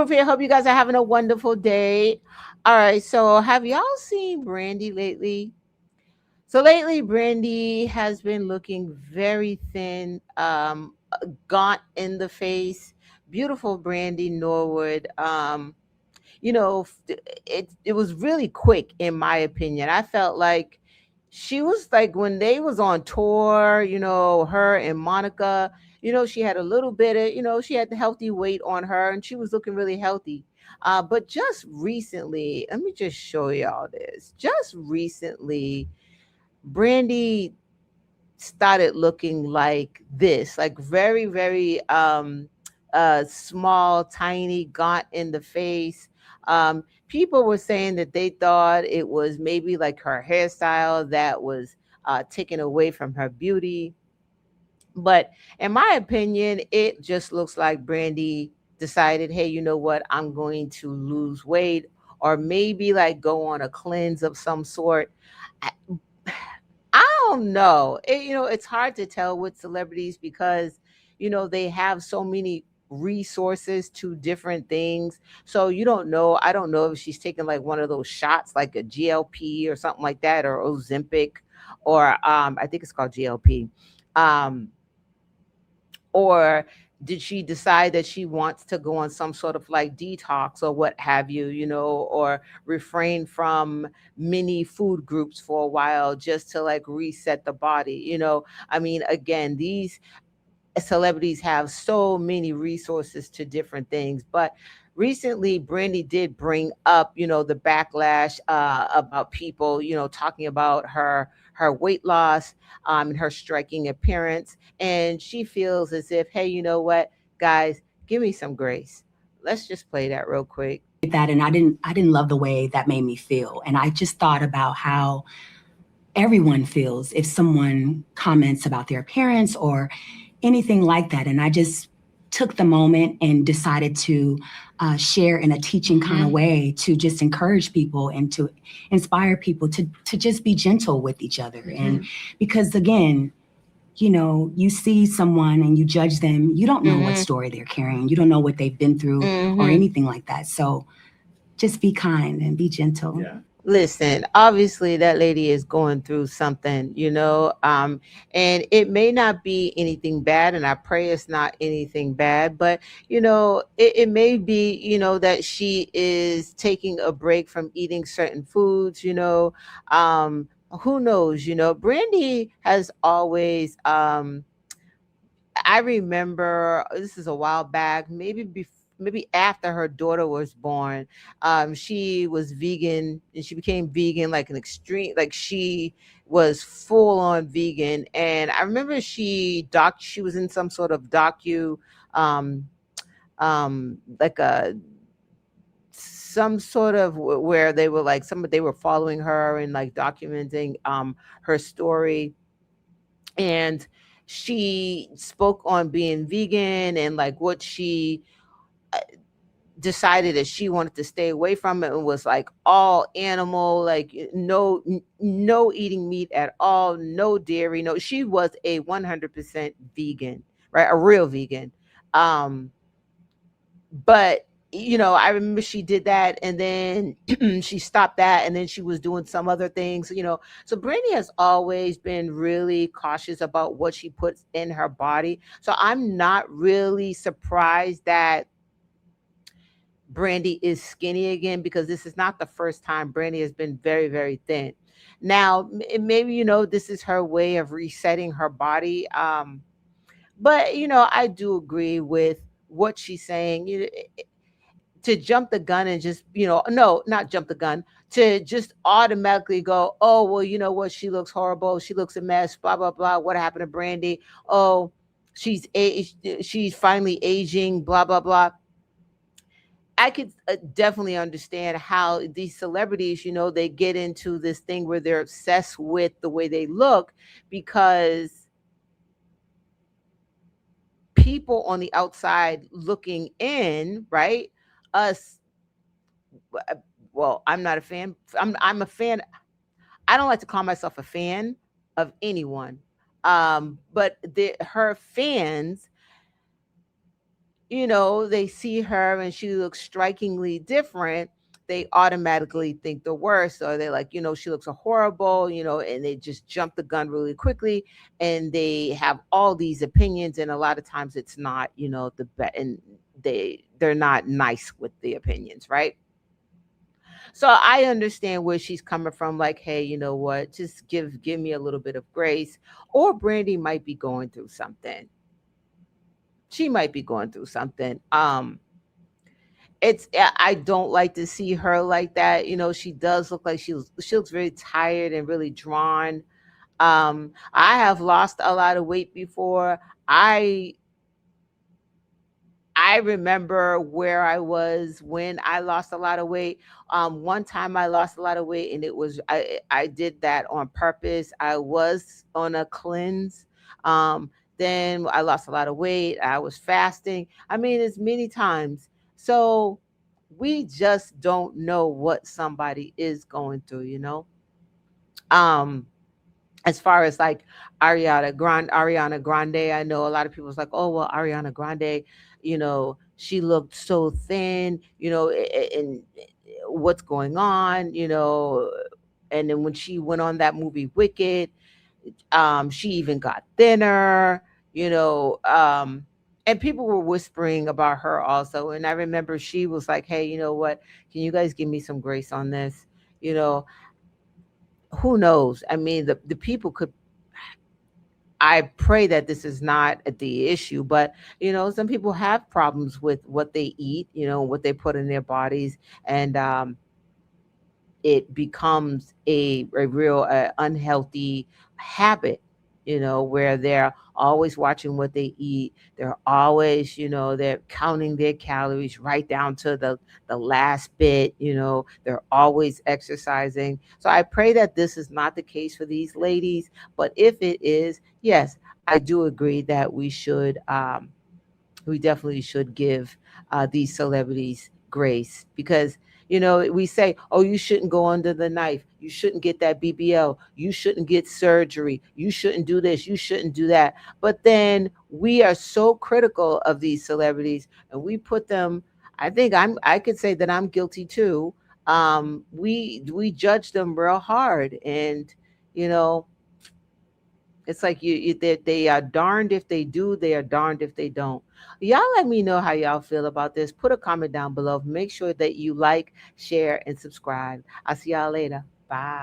Roof here. Hope you guys are having a wonderful day. All right, so have y'all seen Brandy lately? So lately, Brandy has been looking very thin, gaunt in the face. Beautiful Brandy Norwood. You know, it was really quick in my opinion. I felt like she was like when they was on tour, her and Monica, she had a little bit of, she had the healthy weight on her and she was looking really healthy. But just recently, let me just show y'all this. Just recently, Brandy started looking like this, like very, very small, tiny, gaunt in the face. People were saying that they thought it was maybe like her hairstyle that was taken away from her beauty. But in my opinion, it just looks like Brandy decided, hey, you know what? I'm going to lose weight or maybe like go on a cleanse of some sort. I, I don't know. It's hard to tell with celebrities because, they have so many resources to different things. So you don't know. I don't know if she's taking like one of those shots, like a GLP or something like that, or Ozempic, or I think it's called GLP. Um, or did she decide that she wants to go on some sort of like detox or what have you, or refrain from many food groups for a while just to like reset the body? I mean, again, these celebrities have so many resources to different things. But recently, Brandy did bring up, the backlash about people, talking about her weight loss, and her striking appearance, and she feels as if, hey, you know what, guys, give me some grace. Let's just play that real quick. That, and I didn't love the way that made me feel, and I just thought about how everyone feels if someone comments about their appearance or anything like that. And I just took the moment and decided to share in a teaching kind of Mm-hmm. way to just encourage people and to inspire people to just be gentle with each other. Mm-hmm. And because again, you see someone and you judge them, you don't know what Mm-hmm. story they're carrying, you don't know what they've been through or Mm-hmm. anything like that. So just be kind and be gentle. Yeah. Listen, obviously that lady is going through something, and it may not be anything bad, and I pray it's not anything bad, but it may be, that she is taking a break from eating certain foods, who knows, Brandy has always I remember this is a while back, maybe after her daughter was born. She was vegan and she became vegan like an extreme, like she was full on vegan. And I remember she was in some sort of um, like a some sort of where they were like they were following her and like documenting her story, and she spoke on being vegan and like what she uh, decided that she wanted to stay away from it, and was like all animal, like no eating meat at all, no dairy, no, she was a 100% vegan, right, a real vegan. um but I remember she did that, and then she stopped that, and then she was doing some other things, so Brittany has always been really cautious about what she puts in her body, so I'm not really surprised that Brandy is skinny again, because this is not the first time Brandy has been very, very thin. Now, maybe this is her way of resetting her body. But I do agree with what she's saying. To jump the gun and just, no, not jump the gun, to just automatically go, oh, well, you know what, she looks horrible, she looks a mess, blah blah blah, what happened to Brandy? Oh, she's finally aging, blah blah blah. I could definitely understand how these celebrities, they get into this thing where they're obsessed with the way they look, because people on the outside looking in, right? Us, uh, well, I'm not a fan. I'm a fan. I don't like to call myself a fan of anyone. But her fans, they see her and she looks strikingly different, they automatically think the worst, or they're like, she looks horrible, and they just jump the gun really quickly, and they have all these opinions, and a lot of times it's not, and they're not nice with the opinions, right? So I understand where she's coming from, like, hey, you know what, just give me a little bit of grace. Or Brandy might be going through something. She might be going through something. I don't like to see her like that. She does look like she looks very tired and really drawn. I have lost a lot of weight before. I I remember where I was when I lost a lot of weight. One time I lost a lot of weight, and I did that on purpose. I was on a cleanse. Um, then I lost a lot of weight. I was fasting. I mean, it's many times. So we just don't know what somebody is going through. Um, as far as like Ariana Grande, I know a lot of people's like, oh well, Ariana Grande, she looked so thin, and what's going on, and then when she went on that movie Wicked, she even got thinner, you know, and people were whispering about her also. And I remember she was like, hey, you know what? Can you guys give me some grace on this? You know, who knows? I mean, the people could, I pray that this is not the issue, but some people have problems with what they eat, what they put in their bodies, and it becomes a real unhealthy habit, where they're always watching what they eat. They're always, they're counting their calories right down to the last bit, they're always exercising. So I pray that this is not the case for these ladies. But if it is, yes, I do agree that we definitely should give these celebrities grace, because we say, oh, you shouldn't go under the knife, you shouldn't get that BBL, you shouldn't get surgery, you shouldn't do this, you shouldn't do that. But then we are so critical of these celebrities, and we put them, I could say that I'm guilty too. We judge them real hard, and you know it's like they are darned if they do, they are darned if they don't. Y'all let me know how y'all feel about this. Put a comment down below. Make sure that you like, share, and subscribe. I'll see y'all later. Bye.